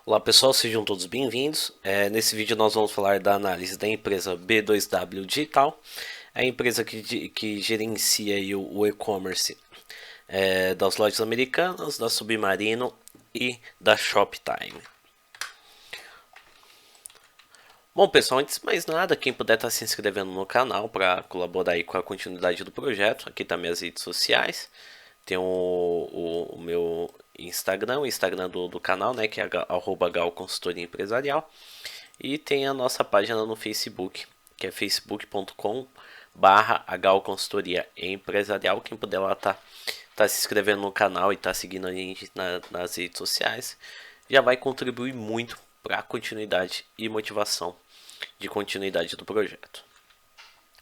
Olá pessoal, sejam todos bem-vindos. Nesse vídeo nós vamos falar da análise da empresa B2W Digital, a empresa que gerencia aí o e-commerce das lojas americanas, da Submarino e da Shoptime. Bom pessoal, antes de mais nada, quem puder estar se inscrevendo no canal para colaborar aí com a continuidade do projeto, aqui tá minhas redes sociais, tem o meu Instagram, o Instagram do canal, né, que é @gal consultoria empresarial, e tem a nossa página no Facebook, que é facebook.com/gal consultoria empresarial. Quem puder lá tá se inscrevendo no canal e tá seguindo a gente nas redes sociais, já vai contribuir muito para a continuidade e motivação de continuidade do projeto.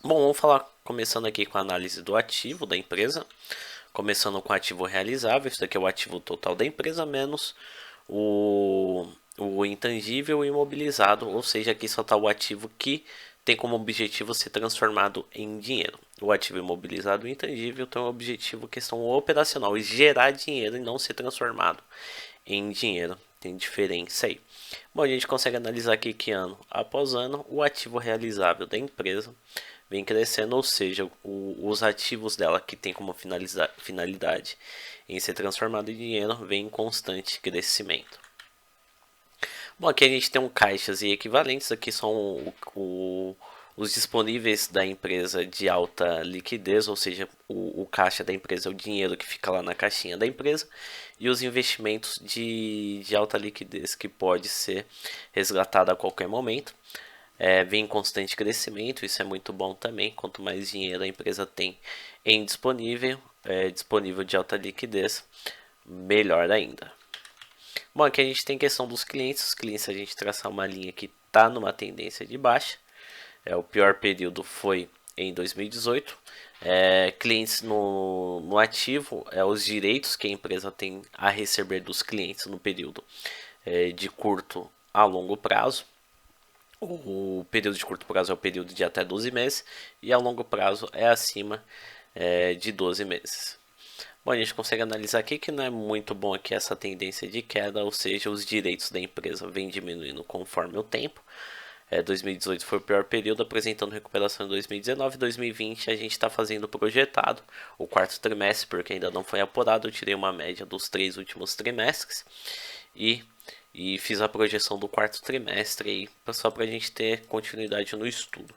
Bom, vamos falar começando aqui com a análise do ativo da empresa, começando com o ativo realizável. Isso daqui é o ativo total da empresa menos o intangível imobilizado, ou seja, aqui só está o ativo que tem como objetivo ser transformado em dinheiro. O ativo imobilizado e o intangível tem o objetivo questão operacional, gerar dinheiro e não ser transformado em dinheiro. Tem diferença aí. Bom, a gente consegue analisar aqui que ano após ano o ativo realizável da empresa vem crescendo, ou seja, os ativos dela que tem como finalidade em ser transformado em dinheiro vem em constante crescimento. Bom, aqui a gente tem um caixas e equivalentes, aqui são os disponíveis da empresa de alta liquidez, ou seja, o caixa da empresa é o dinheiro que fica lá na caixinha da empresa, e os investimentos de alta liquidez que pode ser resgatado a qualquer momento. Vem em constante crescimento, isso é muito bom também. Quanto mais dinheiro a empresa tem em disponível de alta liquidez, melhor ainda. Bom, aqui a gente tem questão dos clientes. Os clientes, a gente traçar uma linha que está numa tendência de baixa. O pior período foi em 2018. Clientes no ativo, os direitos que a empresa tem a receber dos clientes no período de curto a longo prazo. O período de curto prazo é o período de até 12 meses e a longo prazo é acima de 12 meses. Bom, a gente consegue analisar aqui que não é muito bom aqui essa tendência de queda, ou seja, os direitos da empresa vêm diminuindo conforme o tempo. 2018 foi o pior período, apresentando recuperação em 2019. 2020 a gente está fazendo projetado o quarto trimestre, porque ainda não foi apurado. Eu tirei uma média dos 3 últimos trimestres e fiz a projeção do quarto trimestre aí, só para a gente ter continuidade no estudo.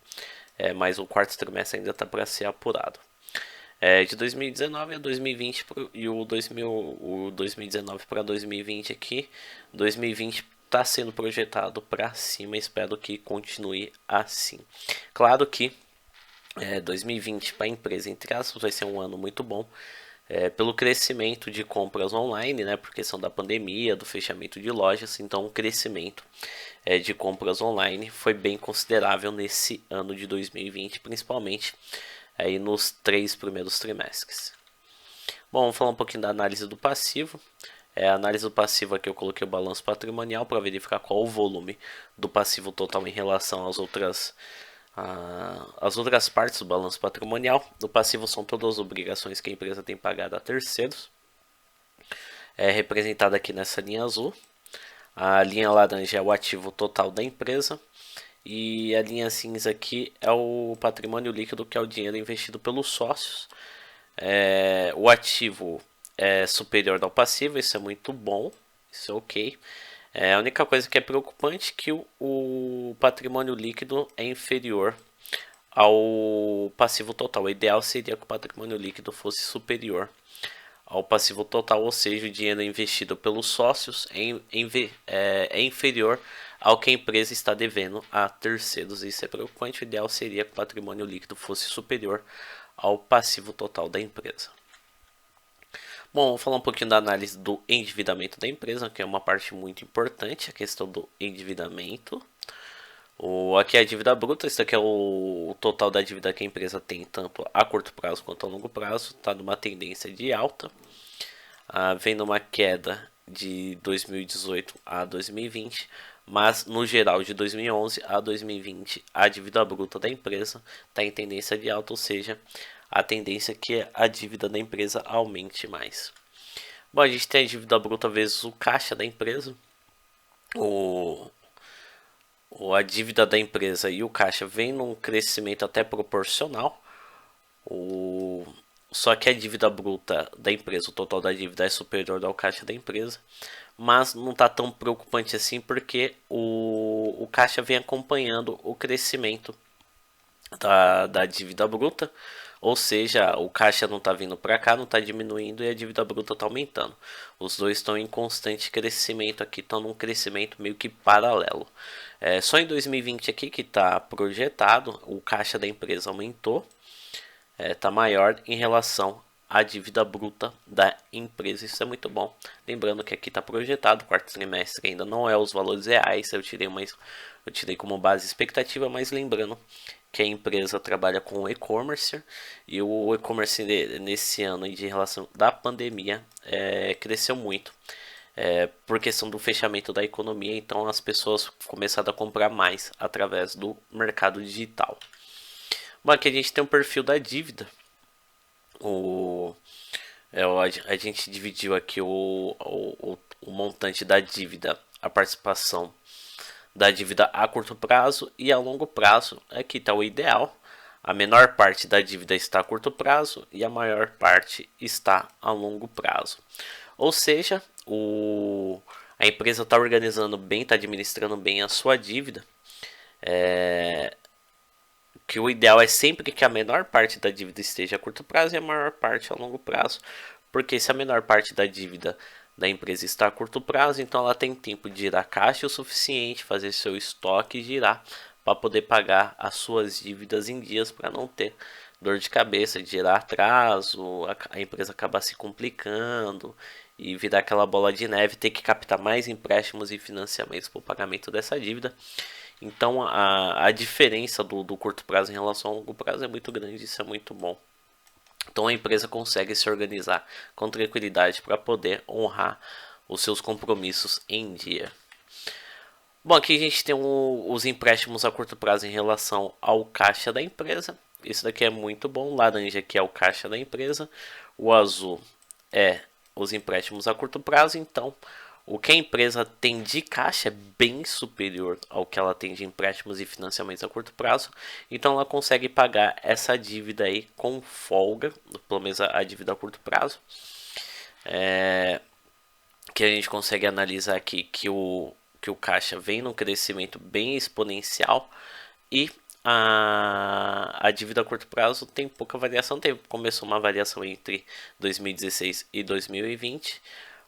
Mas o quarto trimestre ainda está para ser apurado. De 2019 a 2020 e o 2019 para 2020 aqui, 2020 está sendo projetado para cima, espero que continue assim. Claro que 2020 para a empresa, entre aspas, vai ser um ano muito bom, pelo crescimento de compras online, né, por questão da pandemia, do fechamento de lojas. Então o crescimento de compras online foi bem considerável nesse ano de 2020, principalmente aí nos 3 primeiros trimestres. Bom, vamos falar um pouquinho da análise do passivo. A análise do passivo aqui eu coloquei o balanço patrimonial para verificar qual o volume do passivo total em relação às outras partes do balanço patrimonial. O passivo são todas as obrigações que a empresa tem pagado a terceiros, representada aqui nessa linha azul. A linha laranja é o ativo total da empresa e a linha cinza aqui é o patrimônio líquido, que é o dinheiro investido pelos sócios. O ativo é superior ao passivo, isso é muito bom, isso é ok. A única coisa que é preocupante é que o patrimônio líquido é inferior ao passivo total. O ideal seria que o patrimônio líquido fosse superior ao passivo total, ou seja, o dinheiro investido pelos sócios é inferior ao que a empresa está devendo a terceiros. Isso é preocupante. O ideal seria que o patrimônio líquido fosse superior ao passivo total da empresa. Bom, vou falar um pouquinho da análise do endividamento da empresa, que é uma parte muito importante, a questão do endividamento. Aqui é a dívida bruta, isso aqui é o total da dívida que a empresa tem, tanto a curto prazo quanto a longo prazo. Está numa tendência de alta, vem numa queda de 2018 a 2020, mas no geral de 2011 a 2020 a dívida bruta da empresa está em tendência de alta, ou seja, a tendência é que a dívida da empresa aumente mais. Bom, a gente tem a dívida bruta vezes o caixa da empresa. o, a dívida da empresa e o caixa vem num crescimento até proporcional. O, só que a dívida bruta da empresa, o total da dívida é superior ao caixa da empresa, mas não está tão preocupante assim porque o caixa vem acompanhando o crescimento da dívida bruta, ou seja, o caixa não está vindo para cá, não está diminuindo e a dívida bruta está aumentando. Os dois estão em constante crescimento aqui, estão num crescimento meio que paralelo. Só em 2020 aqui que está projetado, o caixa da empresa aumentou, está maior em relação à dívida bruta da empresa. Isso é muito bom. Lembrando que aqui está projetado, o quarto trimestre ainda não é os valores reais, eu tirei como base expectativa, mas lembrando que a empresa trabalha com e-commerce e o e-commerce nesse ano de relação da pandemia cresceu muito. Por questão do fechamento da economia, então as pessoas começaram a comprar mais através do mercado digital. Bom, aqui a gente tem um perfil da dívida. A gente dividiu aqui o montante da dívida, a participação da dívida a curto prazo e a longo prazo. Aqui está o ideal. A menor parte da dívida está a curto prazo e a maior parte está a longo prazo. Ou seja, a empresa está organizando bem, está administrando bem a sua dívida. Que o ideal é sempre que a menor parte da dívida esteja a curto prazo e a maior parte a longo prazo. Porque se a menor parte da dívida da empresa está a curto prazo, então ela tem tempo de girar caixa o suficiente, fazer seu estoque girar para poder pagar as suas dívidas em dias para não ter dor de cabeça, de gerar atraso, a empresa acabar se complicando e virar aquela bola de neve, ter que captar mais empréstimos e financiamentos para o pagamento dessa dívida. Então a diferença do curto prazo em relação ao longo prazo é muito grande, isso é muito bom. Então a empresa consegue se organizar com tranquilidade para poder honrar os seus compromissos em dia. Bom, aqui a gente tem os empréstimos a curto prazo em relação ao caixa da empresa. Isso daqui é muito bom. O laranja aqui é o caixa da empresa. O azul é os empréstimos a curto prazo. Então, o que a empresa tem de caixa é bem superior ao que ela tem de empréstimos e financiamentos a curto prazo. Então ela consegue pagar essa dívida aí com folga, pelo menos a dívida a curto prazo. Que a gente consegue analisar aqui que o caixa vem num crescimento bem exponencial e a dívida a curto prazo tem pouca variação. Começou uma variação entre 2016 e 2020,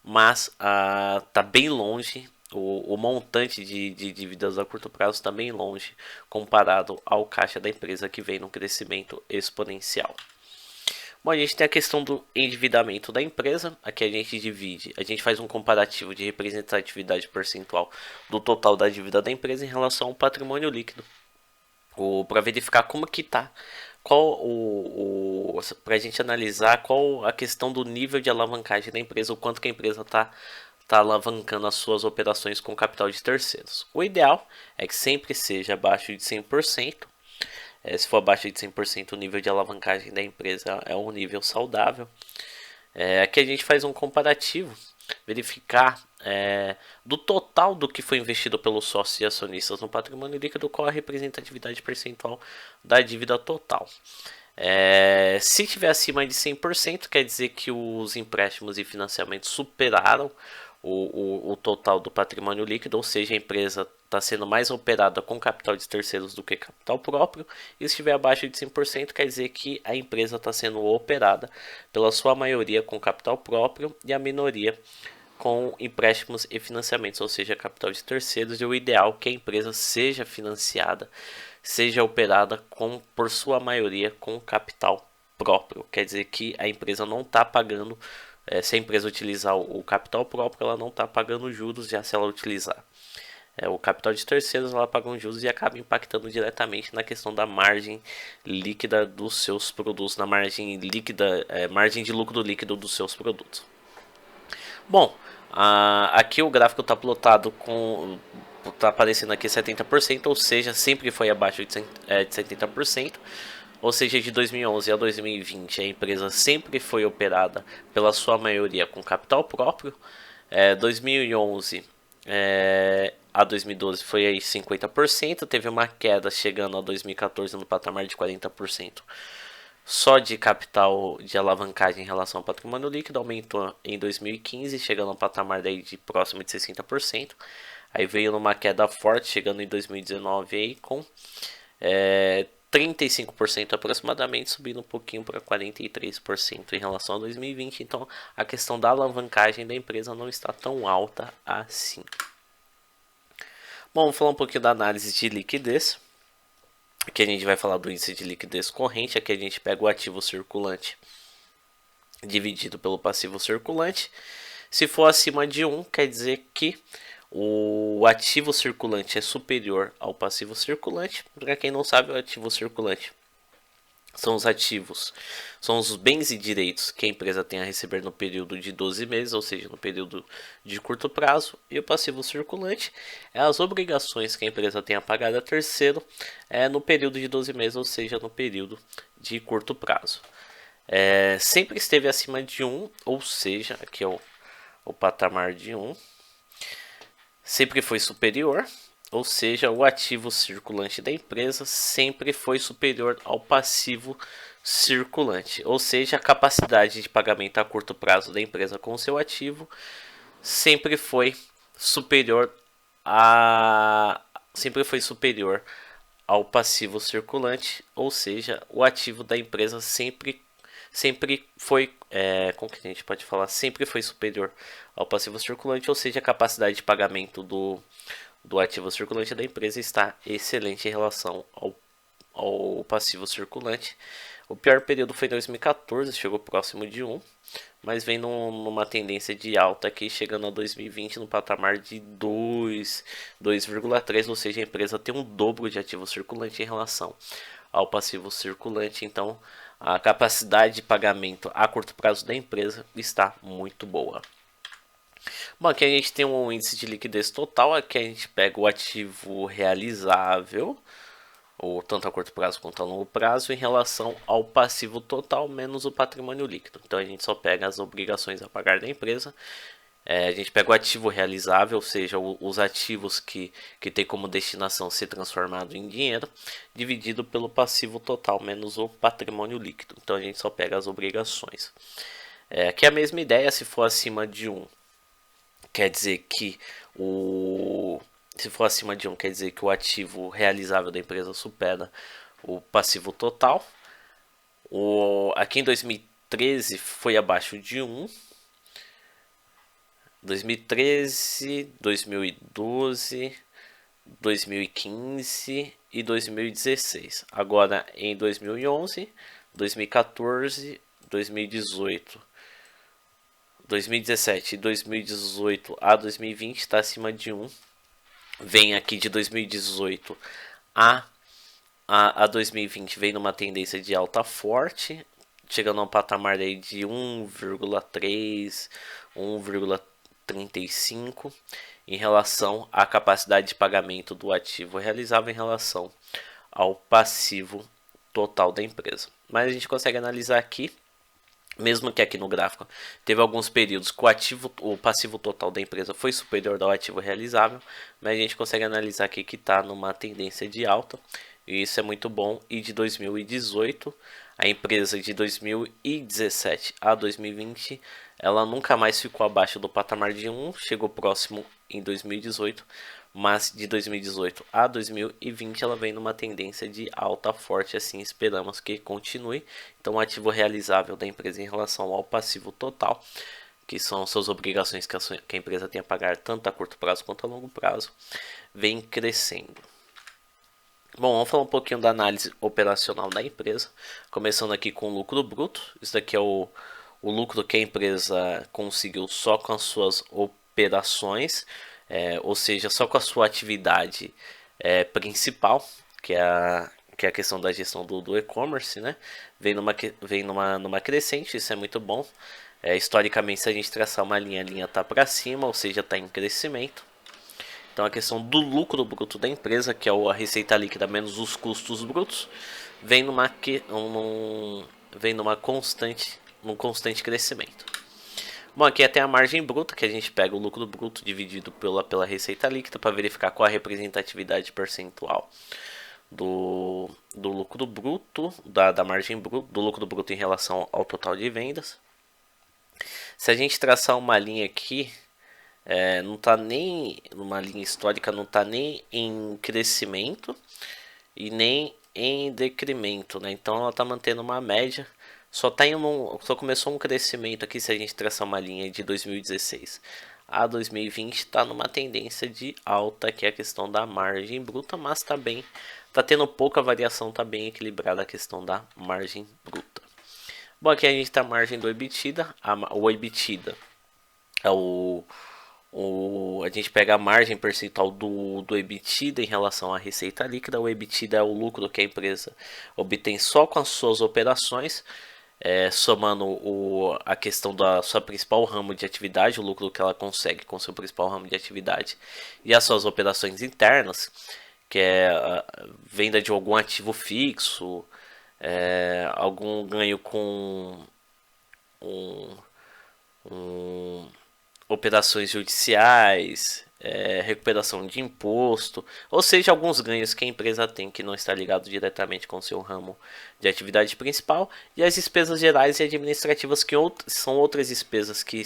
mas está bem longe. O montante de dívidas a curto prazo está bem longe comparado ao caixa da empresa que vem num crescimento exponencial. Bom, a gente tem a questão do endividamento da empresa. Aqui a gente faz um comparativo de representatividade percentual do total da dívida da empresa em relação ao patrimônio líquido. Para verificar como que tá, para a gente analisar qual a questão do nível de alavancagem da empresa, o quanto que a empresa está alavancando as suas operações com capital de terceiros. O ideal é que sempre seja abaixo de 100%. Se for abaixo de 100%, o nível de alavancagem da empresa é um nível saudável. Aqui a gente faz um comparativo, verificar do total do que foi investido pelos sócios e acionistas no patrimônio líquido, qual a representatividade percentual da dívida total. Se tiver acima de 100%, quer dizer que os empréstimos e financiamentos superaram o total do patrimônio líquido, ou seja, a empresa está sendo mais operada com capital de terceiros do que capital próprio. E se estiver abaixo de 100%, quer dizer que a empresa está sendo operada pela sua maioria com capital próprio e a minoria com empréstimos e financiamentos, ou seja, capital de terceiros. E o ideal é que a empresa seja financiada, seja operada por sua maioria com capital próprio. Quer dizer que a empresa não está pagando, se a empresa utilizar o capital próprio, ela não está pagando juros, já se ela utilizar o capital de terceiros, ela paga um juros e acaba impactando diretamente na questão da margem líquida dos seus produtos, na margem líquida, margem de lucro líquido dos seus produtos. Bom, aqui o gráfico está plotado está aparecendo aqui 70%, ou seja, sempre foi abaixo de 70%. Ou seja, de 2011 a 2020 a empresa sempre foi operada pela sua maioria com capital próprio. 2011 a 2012 foi aí 50%, teve uma queda chegando a 2014 no patamar de 40%. Só de capital de alavancagem em relação ao patrimônio líquido aumentou em 2015, chegando ao patamar daí de próximo de 60%. Aí veio numa queda forte, chegando em 2019 aí com 35% aproximadamente, subindo um pouquinho para 43% em relação a 2020. Então a questão da alavancagem da empresa não está tão alta assim. Bom, vamos falar um pouquinho da análise de liquidez. Aqui a gente vai falar do índice de liquidez corrente. Aqui a gente pega o ativo circulante dividido pelo passivo circulante. Se for acima de 1, quer dizer que o ativo circulante é superior ao passivo circulante. Para quem não sabe, o ativo circulante são os ativos, são os bens e direitos que a empresa tem a receber no período de 12 meses, ou seja, no período de curto prazo. E o passivo circulante é as obrigações que a empresa tem a pagar a terceiro no período de 12 meses, ou seja, no período de curto prazo. Sempre esteve acima de 1, ou seja, aqui é o patamar de 1. Sempre foi superior, ou seja, o ativo circulante da empresa sempre foi superior ao passivo circulante, ou seja, a capacidade de pagamento a curto prazo da empresa com o seu ativo sempre foi superior ao passivo circulante, ou seja, o ativo da empresa sempre foi, como que a gente pode falar, sempre foi superior ao passivo circulante, ou seja, a capacidade de pagamento do ativo circulante da empresa está excelente em relação ao passivo circulante. O pior período foi 2014, chegou próximo de 1, mas vem numa tendência de alta aqui, chegando a 2020 no patamar de 2,3, ou seja, a empresa tem um dobro de ativo circulante em relação ao passivo circulante. Então a capacidade de pagamento a curto prazo da empresa está muito boa. Bom, aqui a gente tem um índice de liquidez total. Aqui a gente pega o ativo realizável, ou tanto a curto prazo quanto a longo prazo, em relação ao passivo total menos o patrimônio líquido. Então a gente só pega as obrigações a pagar da empresa. A gente pega o ativo realizável, ou seja, os ativos que tem como destinação ser transformado em dinheiro, dividido pelo passivo total menos o patrimônio líquido. Então a gente só pega as obrigações. Aqui é a mesma ideia, se for acima de 1, quer dizer que se for acima de 1, quer dizer que o ativo realizável da empresa supera o passivo total. Aqui em 2013 foi abaixo de 1. 2013, 2012, 2015 e 2016. Agora em 2011, 2014, 2018, 2017 e 2018 a 2020 está acima de 1. Vem aqui de 2018 a 2020, vem numa tendência de alta forte, chegando a um patamar aí de 1,3, 1,35 em relação à capacidade de pagamento do ativo realizável em relação ao passivo total da empresa. Mas a gente consegue analisar aqui, mesmo que aqui no gráfico teve alguns períodos que o passivo total da empresa foi superior ao ativo realizável, mas a gente consegue analisar aqui que está numa tendência de alta, e isso é muito bom. E de 2018, a empresa de 2017 a 2020, ela nunca mais ficou abaixo do patamar de 1, chegou próximo em 2018, mas de 2018 a 2020 ela vem numa tendência de alta forte, assim esperamos que continue. Então o ativo realizável da empresa em relação ao passivo total, que são suas obrigações que a empresa tem a pagar tanto a curto prazo quanto a longo prazo, vem crescendo. Bom, vamos falar um pouquinho da análise operacional da empresa, começando aqui com o lucro bruto. Isso daqui é o lucro que a empresa conseguiu só com as suas operações, ou seja, só com a sua atividade principal, que é a questão da gestão do e-commerce, né? Vem numa crescente, isso é muito bom. Historicamente, se a gente traçar uma linha, a linha está para cima, ou seja, está em crescimento. Então a questão do lucro bruto da empresa, que é a receita líquida menos os custos brutos, vem num constante crescimento. Bom, aqui tem a margem bruta, que a gente pega o lucro bruto dividido pela receita líquida para verificar qual a representatividade percentual do lucro bruto, da margem bruta, do lucro bruto em relação ao total de vendas. Se a gente traçar uma linha aqui, não está nem numa linha histórica, não está nem em crescimento e nem em decremento, né? Então ela está mantendo uma média. Só começou um crescimento aqui se a gente traçar uma linha de 2016 a 2020, está numa tendência de alta, que é a questão da margem bruta, mas está bem, está tendo pouca variação, está bem equilibrada a questão da margem bruta. Bom, aqui a gente tem a margem do EBITDA. O EBITDA é a gente pega a margem percentual do EBITDA em relação à receita líquida. O EBITDA é o lucro que a empresa obtém só com as suas operações, somando a questão da sua principal ramo de atividade, o lucro que ela consegue com seu principal ramo de atividade, e as suas operações internas, que é a venda de algum ativo fixo, algum ganho com operações judiciais, recuperação de imposto, ou seja, alguns ganhos que a empresa tem que não está ligado diretamente com o seu ramo de atividade principal, e as despesas gerais e administrativas, que são outras despesas que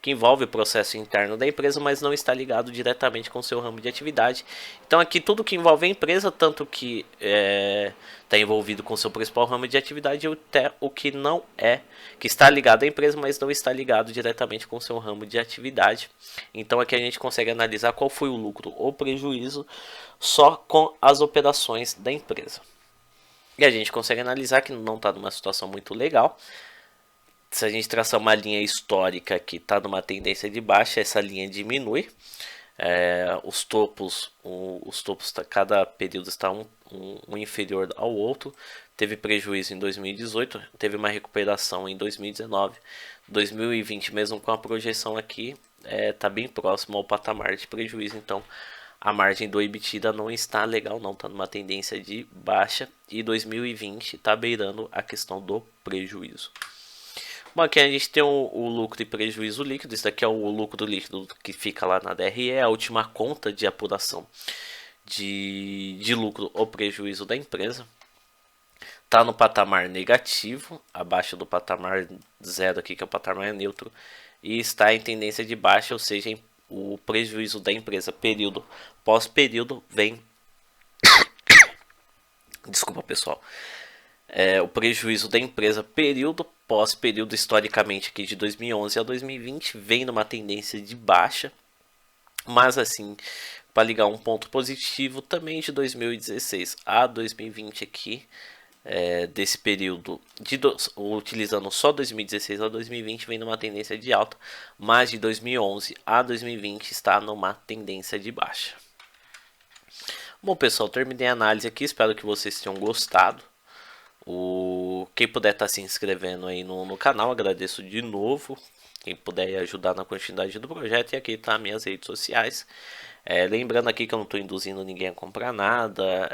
envolvem o processo interno da empresa, mas não está ligado diretamente com o seu ramo de atividade. Então aqui tudo que envolve a empresa, tanto que está envolvido com o seu principal ramo de atividade, até o que não que está ligado à empresa, mas não está ligado diretamente com o seu ramo de atividade. Então aqui a gente consegue analisar qual foi o lucro ou prejuízo só com as operações da empresa. E a gente consegue analisar que não está numa situação muito legal. Se a gente traçar uma linha histórica que está numa tendência de baixa, essa linha diminui. Os topos, cada período está um inferior ao outro. Teve prejuízo em 2018, teve uma recuperação em 2019. 2020, mesmo com a projeção aqui, está bem próximo ao patamar de prejuízo. Então a margem do EBITDA não está legal, não está numa tendência de baixa, e 2020 está beirando a questão do prejuízo. Bom, aqui a gente tem o lucro e prejuízo líquido. Isso daqui é o lucro líquido que fica lá na DRE, a última conta de apuração de lucro ou prejuízo da empresa. Está no patamar negativo, abaixo do patamar zero aqui, que é o patamar neutro, e está em tendência de baixa, ou seja, o prejuízo da empresa período pós-período vem... Desculpa, pessoal. O prejuízo da empresa período pós-período, historicamente aqui de 2011 a 2020, vem numa tendência de baixa, mas assim, para ligar um ponto positivo, também de 2016 a 2020 aqui, desse período, utilizando só 2016 a 2020, vem numa tendência de alta, mas de 2011 a 2020 está numa tendência de baixa. Bom, pessoal, terminei a análise aqui, espero que vocês tenham gostado. Quem puder estar se inscrevendo aí no canal, agradeço de novo. Quem puder ajudar na continuidade do projeto, e aqui tá minhas redes sociais. Lembrando aqui que eu não estou induzindo ninguém a comprar nada,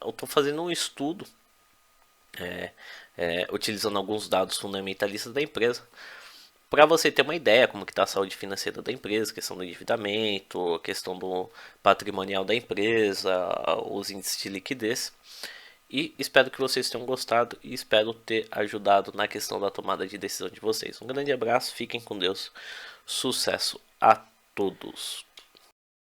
eu estou fazendo um estudo, utilizando alguns dados fundamentalistas da empresa, para você ter uma ideia como que está a saúde financeira da empresa, questão do endividamento, questão do patrimonial da empresa, os índices de liquidez. E espero que vocês tenham gostado e espero ter ajudado na questão da tomada de decisão de vocês. Um grande abraço, fiquem com Deus, sucesso a todos.